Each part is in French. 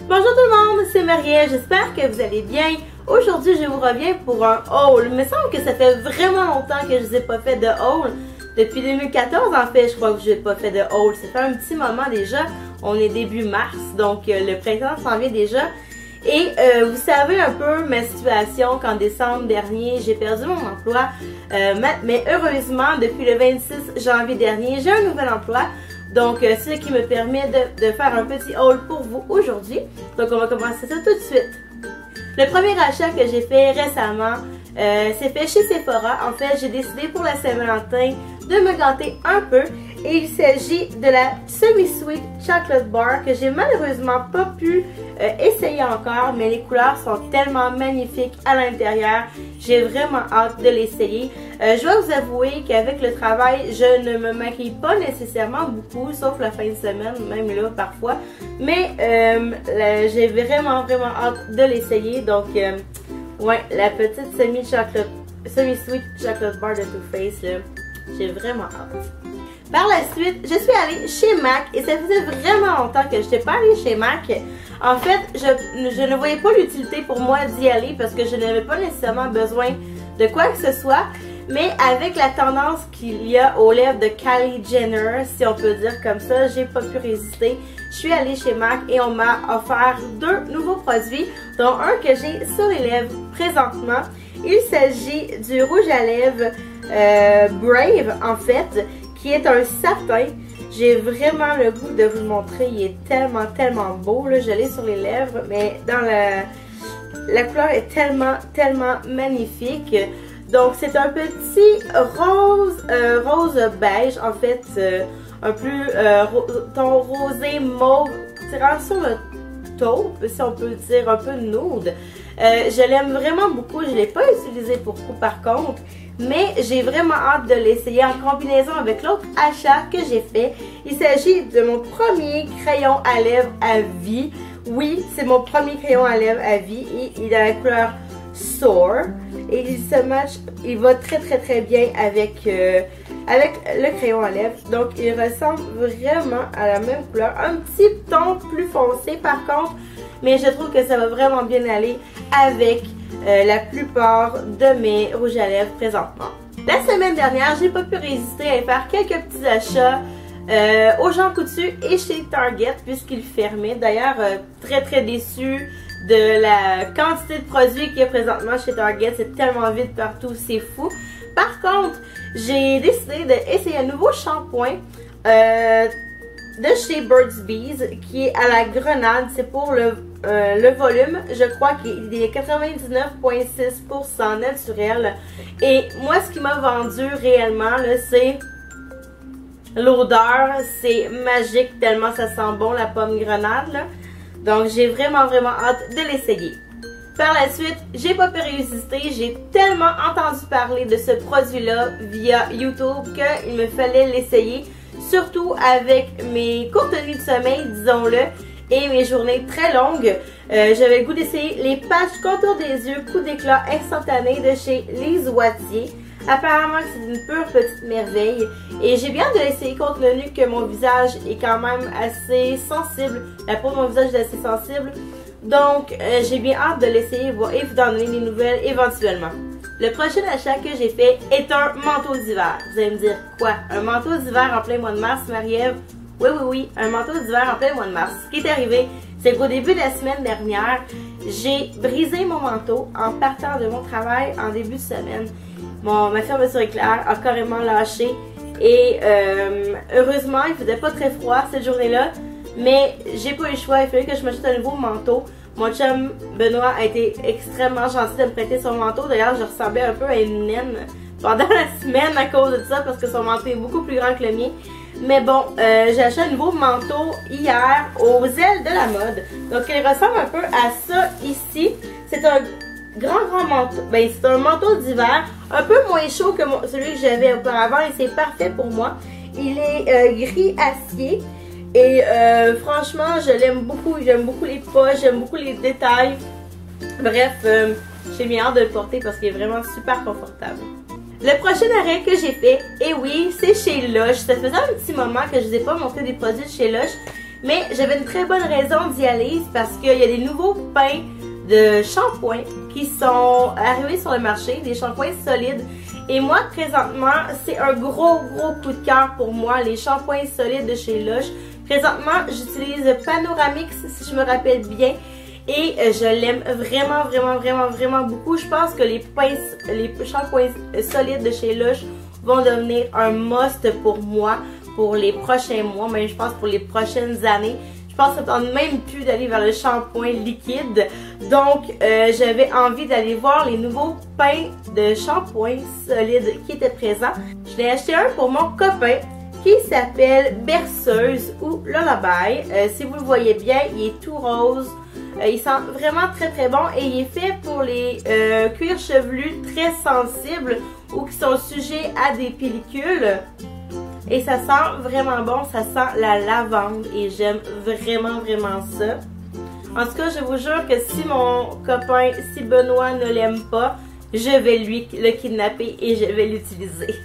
Bonjour tout le monde, c'est Marie-Ève, j'espère que vous allez bien. Aujourd'hui, je vous reviens pour un haul. Il me semble que ça fait vraiment longtemps que je vous ai pas fait de haul. Depuis 2014, en fait, je crois que je n'ai pas fait de haul. Ça fait un petit moment déjà. On est début mars, donc le printemps s'en vient déjà. Et vous savez un peu ma situation qu'en décembre dernier, j'ai perdu mon emploi. Mais heureusement, depuis le 26 janvier dernier, j'ai un nouvel emploi. Donc, c'est ce qui me permet de faire un petit haul pour vous aujourd'hui. Donc, on va commencer ça tout de suite. Le premier achat que j'ai fait récemment, c'est fait chez Sephora. En fait, j'ai décidé pour la Saint-Valentin de me gâter un peu. Et il s'agit de la Semi-Sweet Chocolate Bar que j'ai malheureusement pas pu essayer encore. Mais les couleurs sont tellement magnifiques à l'intérieur. J'ai vraiment hâte de l'essayer. Je dois vous avouer qu'avec le travail, je ne me maquille pas nécessairement beaucoup, sauf la fin de semaine, même là parfois. Mais j'ai vraiment hâte de l'essayer. Donc, ouais, la petite Semi-Sweet Chocolate Bar de Too Faced, là, j'ai vraiment hâte. Par la suite, je suis allée chez MAC et ça faisait vraiment longtemps que je n'étais pas allée chez MAC. En fait, je ne voyais pas l'utilité pour moi d'y aller parce que je n'avais pas nécessairement besoin de quoi que ce soit. Mais avec la tendance qu'il y a aux lèvres de Kylie Jenner, si on peut dire comme ça, j'ai pas pu résister. Je suis allée chez MAC et on m'a offert deux nouveaux produits, dont un que j'ai sur les lèvres présentement. Il s'agit du rouge à lèvres Brave, en fait, qui est un satin. J'ai vraiment le goût de vous le montrer. Il est tellement beau. Là, je l'ai sur les lèvres, mais dans la couleur est tellement magnifique. Donc, c'est un petit rose beige, en fait, un peu ton rosé mauve, tirant sur le taupe, si on peut dire, un peu nude. Je l'aime vraiment beaucoup. Je ne l'ai pas utilisé beaucoup, par contre. Mais j'ai vraiment hâte de l'essayer en combinaison avec l'autre achat que j'ai fait. Il s'agit de mon premier crayon à lèvres à vie. Oui, c'est mon premier crayon à lèvres à vie et il a la couleur Soar. Et il se match, il va très bien avec le crayon à lèvres. Donc il ressemble vraiment à la même couleur. Un petit ton plus foncé par contre. Mais je trouve que ça va vraiment bien aller avec la plupart de mes rouges à lèvres présentement. La semaine dernière, j'ai pas pu résister à faire quelques petits achats au Jean Coutu et chez Target puisqu'ils fermaient. D'ailleurs, très déçue de la quantité de produits qu'il y a présentement chez Target. C'est tellement vide partout, c'est fou. Par contre, j'ai décidé d'essayer un nouveau shampoing de chez Burt's Bees qui est à la grenade. C'est pour le volume, je crois qu'il est 99,6% naturel. Et moi, ce qui m'a vendu réellement, c'est l'odeur. C'est magique tellement ça sent bon, la pomme grenade. Là. Donc, j'ai vraiment hâte de l'essayer. Par la suite, j'ai pas pu résister. J'ai tellement entendu parler de ce produit-là via YouTube qu'il me fallait l'essayer. Surtout avec mes courtes nuits de sommeil, disons-le, et mes journées très longues. J'avais le goût d'essayer les patchs contour des yeux coup d'éclat instantané de chez Lise Wattier. Apparemment, c'est une pure petite merveille. Et j'ai bien hâte de l'essayer compte tenu que mon visage est quand même assez sensible. La peau de mon visage est assez sensible. Donc, j'ai bien hâte de l'essayer et vous en donner des nouvelles éventuellement. Le prochain achat que j'ai fait est un manteau d'hiver. Vous allez me dire quoi? Un manteau d'hiver en plein mois de mars, Marie-Ève? Oui, un manteau d'hiver en plein mois de mars. Ce qui est arrivé, c'est qu'au début de la semaine dernière, j'ai brisé mon manteau en partant de mon travail en début de semaine. Ma fermeture éclair a carrément lâché et heureusement, il faisait pas très froid cette journée-là, mais j'ai pas eu le choix, il fallait que je m'achète un nouveau manteau. Mon chum Benoît a été extrêmement gentil de me prêter son manteau. D'ailleurs, je ressemblais un peu à une naine pendant la semaine à cause de ça parce que son manteau est beaucoup plus grand que le mien. Mais bon, j'ai acheté un nouveau manteau hier aux ailes de la mode. Donc, il ressemble un peu à ça ici. C'est un grand manteau. Ben, c'est un manteau d'hiver, un peu moins chaud que celui que j'avais auparavant et c'est parfait pour moi. Il est gris acier. Et franchement, je l'aime beaucoup. J'aime beaucoup les poches, j'aime beaucoup les détails. Bref, j'ai bien hâte de le porter parce qu'il est vraiment super confortable. Le prochain arrêt que j'ai fait, et oui, c'est chez Lush. Ça faisait un petit moment que je ne vous ai pas montré des produits de chez Lush. Mais j'avais une très bonne raison d'y aller, parce qu'il y a des nouveaux pains de shampoing qui sont arrivés sur le marché, des shampoings solides. Et moi, présentement, c'est un gros coup de cœur pour moi, les shampoings solides de chez Lush. Présentement, j'utilise Panoramix, si je me rappelle bien. Et je l'aime vraiment beaucoup. Je pense que les shampoings solides de chez Lush vont devenir un must pour moi pour les prochains mois, même je pense pour les prochaines années. Je pense que ça ne tente même plus d'aller vers le shampoing liquide. Donc, j'avais envie d'aller voir les nouveaux pains de shampoing solides qui étaient présents. Je l'ai acheté un pour mon copain qui s'appelle Berceuse ou Lullaby. Si vous le voyez bien, il est tout rose. Il sent vraiment très bon et il est fait pour les cuirs chevelus très sensibles ou qui sont sujets à des pellicules. Et ça sent vraiment bon, ça sent la lavande et j'aime vraiment ça. En tout cas, je vous jure que si mon copain, si Benoît ne l'aime pas, je vais le kidnapper et je vais l'utiliser.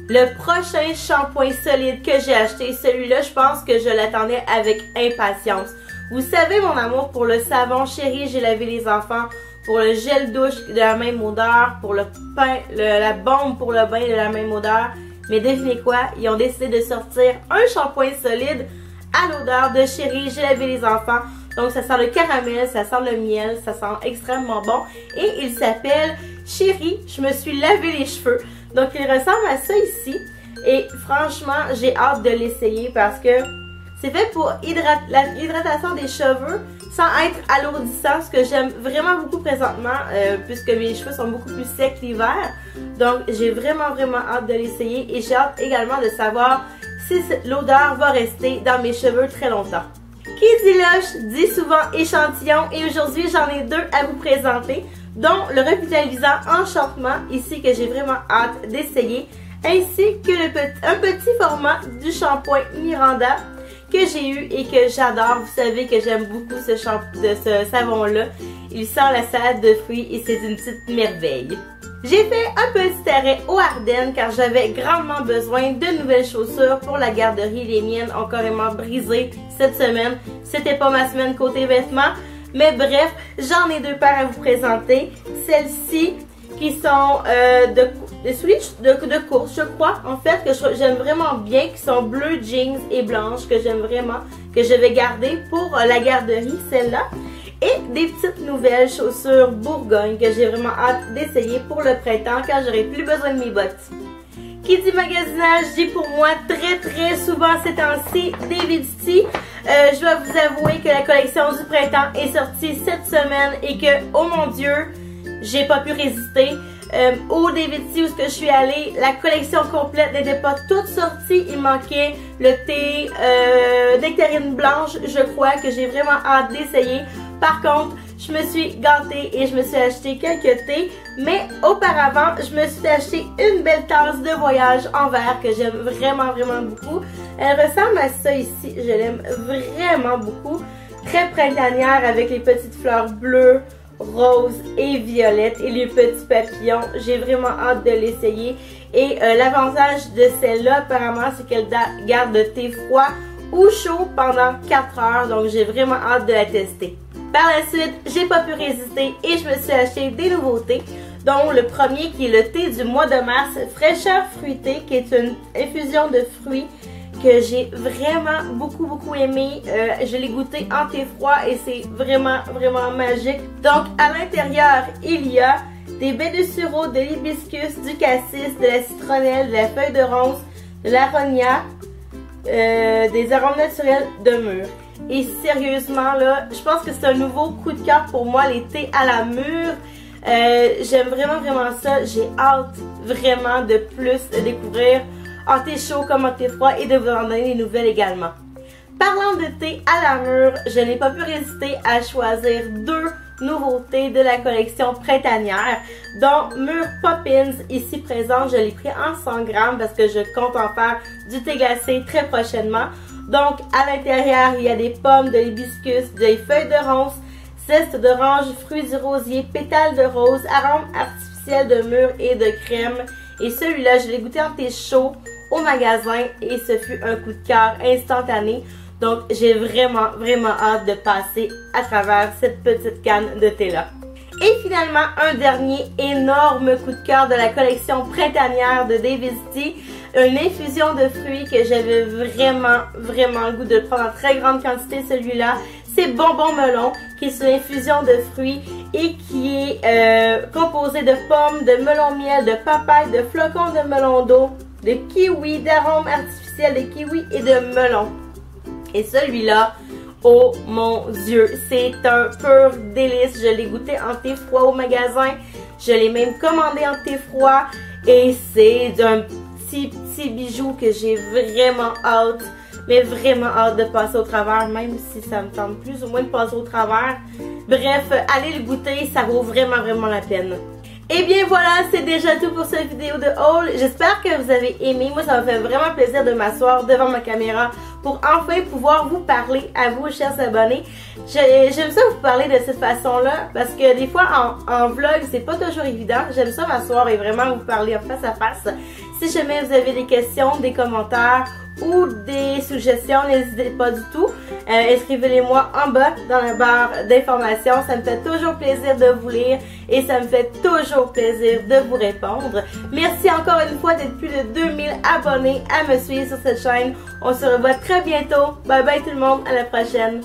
Le prochain shampoing solide que j'ai acheté, celui-là, je pense que je l'attendais avec impatience. Vous savez mon amour pour le savon Chérie, j'ai lavé les enfants, pour le gel douche de la même odeur, pour le pain, la bombe pour le bain de la même odeur. Mais devinez quoi, ils ont décidé de sortir un shampoing solide à l'odeur de Chérie, j'ai lavé les enfants. Donc ça sent le caramel, ça sent le miel, ça sent extrêmement bon. Et il s'appelle Chérie, je me suis lavé les cheveux. Donc il ressemble à ça ici. Et franchement, j'ai hâte de l'essayer parce que c'est fait pour l'hydratation des cheveux sans être alourdissant, ce que j'aime vraiment beaucoup présentement puisque mes cheveux sont beaucoup plus secs l'hiver. Donc j'ai vraiment hâte de l'essayer et j'ai hâte également de savoir si l'odeur va rester dans mes cheveux très longtemps. Qui dit Lush dit souvent échantillon et aujourd'hui j'en ai deux à vous présenter, dont le revitalisant enchantement ici que j'ai vraiment hâte d'essayer, ainsi que un petit format du shampoing Miranda que j'ai eu et que j'adore. Vous savez que j'aime beaucoup ce savon-là. Il sent la salade de fruits et c'est une petite merveille. J'ai fait un petit arrêt au Ardennes car j'avais grandement besoin de nouvelles chaussures pour la garderie. Les miennes ont carrément brisé cette semaine. C'était pas ma semaine côté vêtements. Mais bref, j'en ai deux paires à vous présenter. Celles-ci qui sont des souliers de course, je crois, en fait, que j'aime vraiment bien, qui sont bleu jeans et blanches, que j'aime vraiment, que je vais garder pour la garderie, celle-là. Et des petites nouvelles chaussures Bourgogne que j'ai vraiment hâte d'essayer pour le printemps quand j'aurai plus besoin de mes bottes. Qui dit magasinage dit pour moi très souvent ces temps-ci des Viti. Je dois vous avouer que la collection du printemps est sortie cette semaine et que, oh mon Dieu, j'ai pas pu résister. Au David's où je suis allée, la collection complète n'était pas toute sortie. Il manquait le thé nectarine blanche, je crois, que j'ai vraiment hâte d'essayer. Par contre, je me suis gâtée et je me suis acheté quelques thés. Mais auparavant, je me suis acheté une belle tasse de voyage en verre que j'aime vraiment beaucoup. Elle ressemble à ça ici. Je l'aime vraiment beaucoup. Très printanière avec les petites fleurs bleues, rose et violette et les petits papillons. J'ai vraiment hâte de l'essayer. Et l'avantage de celle-là, apparemment, c'est qu'elle garde le thé froid ou chaud pendant 4 heures. Donc, j'ai vraiment hâte de la tester. Par la suite, j'ai pas pu résister et je me suis acheté des nouveautés, dont le premier qui est le thé du mois de mars, fraîcheur fruitée, qui est une infusion de fruits que j'ai vraiment beaucoup aimé. Je l'ai goûté en thé froid et c'est vraiment magique. Donc à l'intérieur, il y a des baies de sureau, de l'hibiscus, du cassis, de la citronnelle, de la feuille de rose, de l'aronia, des arômes naturels de mûre. Et sérieusement là, je pense que c'est un nouveau coup de cœur pour moi, les thés à la mûre. J'aime vraiment ça. J'ai hâte vraiment de plus découvrir en thé chaud comme en thé froid et de vous en donner des nouvelles également. Parlant de thé à la mûre, je n'ai pas pu résister à choisir deux nouveautés de la collection printanière, dont Mûre Poppins ici présente. Je l'ai pris en 100 grammes parce que je compte en faire du thé glacé très prochainement. Donc à l'intérieur, il y a des pommes, de l'hibiscus, des feuilles de ronce, zeste d'orange, fruits du rosier, pétales de rose, arômes artificiels de mûre et de crème. Et celui-là, je l'ai goûté en thé chaud au magasin et ce fut un coup de cœur instantané. Donc, j'ai vraiment, vraiment hâte de passer à travers cette petite canne de thé-là. Et finalement, un dernier énorme coup de cœur de la collection printanière de David's Tea. Une infusion de fruits que j'avais vraiment, vraiment le goût de prendre en très grande quantité, celui-là. C'est Bonbon Melon, qui est une infusion de fruits et qui est composé de pommes, de melon miel, de papaye, de flocons de melon d'eau, de kiwi, d'arômes artificiels de kiwi et de melon. Et celui-là, oh mon Dieu, c'est un pur délice. Je l'ai goûté en thé froid au magasin. Je l'ai même commandé en thé froid. Et c'est un petit bijou que j'ai vraiment hâte, mais vraiment hâte de passer au travers, même si ça me tente plus ou moins de passer au travers. Bref, allez le goûter, ça vaut vraiment, vraiment la peine. Et bien voilà, c'est déjà tout pour cette vidéo de haul. J'espère que vous avez aimé. Moi, ça m'a fait vraiment plaisir de m'asseoir devant ma caméra pour enfin pouvoir vous parler à vous, chers abonnés. J'aime ça vous parler de cette façon-là parce que des fois, en vlog, c'est pas toujours évident. J'aime ça m'asseoir et vraiment vous parler en face à face. Si jamais vous avez des questions, des commentaires ou des suggestions, n'hésitez pas du tout. Écrivez-les-moi en bas dans la barre d'informations. Ça me fait toujours plaisir de vous lire et ça me fait toujours plaisir de vous répondre. Merci encore une fois d'être plus de 2000 abonnés à me suivre sur cette chaîne. On se revoit très bientôt. Bye bye tout le monde, à la prochaine.